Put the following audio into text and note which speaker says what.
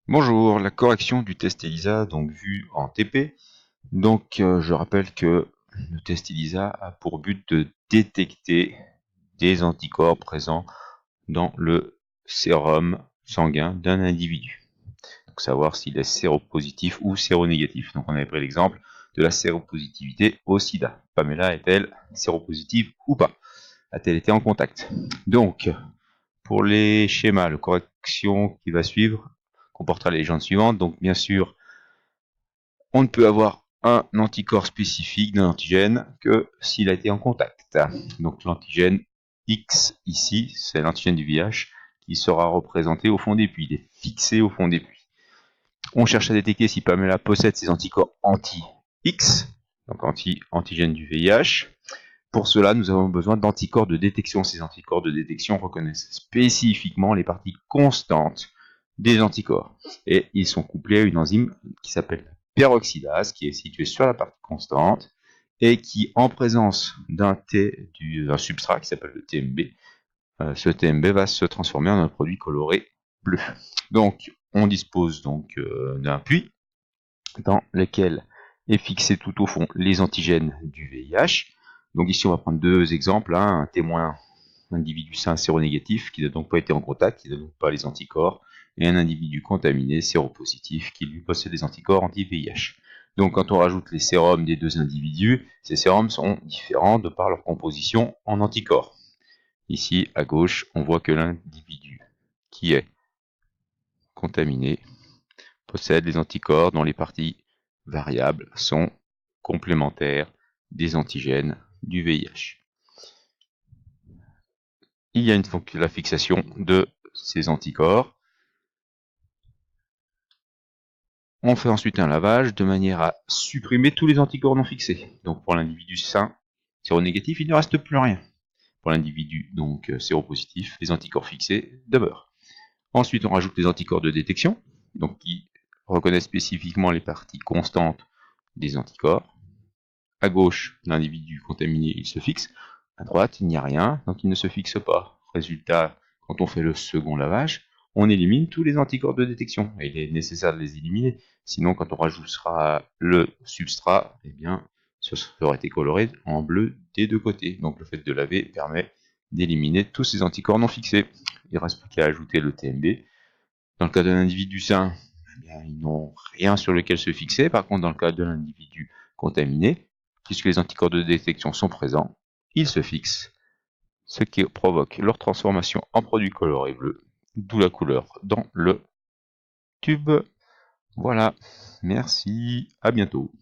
Speaker 1: Bonjour, la correction du test ELISA, donc vu en TP. Je rappelle que le test ELISA a pour but de détecter des anticorps présents dans le sérum sanguin d'un individu. Donc savoir s'il est séropositif ou séronégatif. Donc on avait pris l'exemple de la séropositivité au sida. Pamela est-elle séropositive ou pas? A-t-elle été en contact? Donc, pour les schémas, la correction qui va suivre comportera les légendes suivantes. Donc bien sûr, on ne peut avoir un anticorps spécifique d'un antigène que s'il a été en contact. Donc l'antigène X ici, c'est l'antigène du VIH qui sera représenté au fond des puits, il est fixé au fond des puits. On cherche à détecter si Pamela possède ces anticorps anti-X, donc anti-antigène du VIH. Pour cela, nous avons besoin d'anticorps de détection. Ces anticorps de détection reconnaissent spécifiquement les parties constantes des anticorps. Et ils sont couplés à une enzyme qui s'appelle peroxydase, qui est située sur la partie constante, et qui, en présence d'un substrat qui s'appelle le TMB, ce TMB va se transformer en un produit coloré bleu. Donc, on dispose d'un puits dans lequel est fixé tout au fond les antigènes du VIH. Donc ici, on va prendre deux exemples, un témoin, un individu sain séronégatif qui n'a donc pas été en contact, qui n'a donc pas les anticorps, et un individu contaminé séropositif qui lui possède des anticorps anti-VIH. Donc quand on rajoute les sérums des deux individus, ces sérums sont différents de par leur composition en anticorps. Ici, à gauche, on voit que l'individu qui est contaminé possède les anticorps dont les parties variables sont complémentaires des antigènes du VIH. Il y a la fixation de ces anticorps. On fait ensuite un lavage de manière à supprimer tous les anticorps non fixés. Donc pour l'individu sain séronégatif, il ne reste plus rien. Pour l'individu séropositif, les anticorps fixés demeurent. Ensuite, on rajoute les anticorps de détection, donc qui reconnaissent spécifiquement les parties constantes des anticorps. À gauche, l'individu contaminé, il se fixe. À droite, il n'y a rien, donc il ne se fixe pas. Résultat, quand on fait le second lavage, on élimine tous les anticorps de détection. Et il est nécessaire de les éliminer. Sinon, quand on rajoutera le substrat, eh bien, ce aurait été coloré en bleu des deux côtés. Donc le fait de laver permet d'éliminer tous ces anticorps non fixés. Il ne reste plus qu'à ajouter le TMB. Dans le cas d'un individu sain, eh bien, ils n'ont rien sur lequel se fixer. Par contre, dans le cas de l'individu contaminé, puisque les anticorps de détection sont présents, ils se fixent, ce qui provoque leur transformation en produit coloré bleu, d'où la couleur dans le tube. Voilà, merci, à bientôt.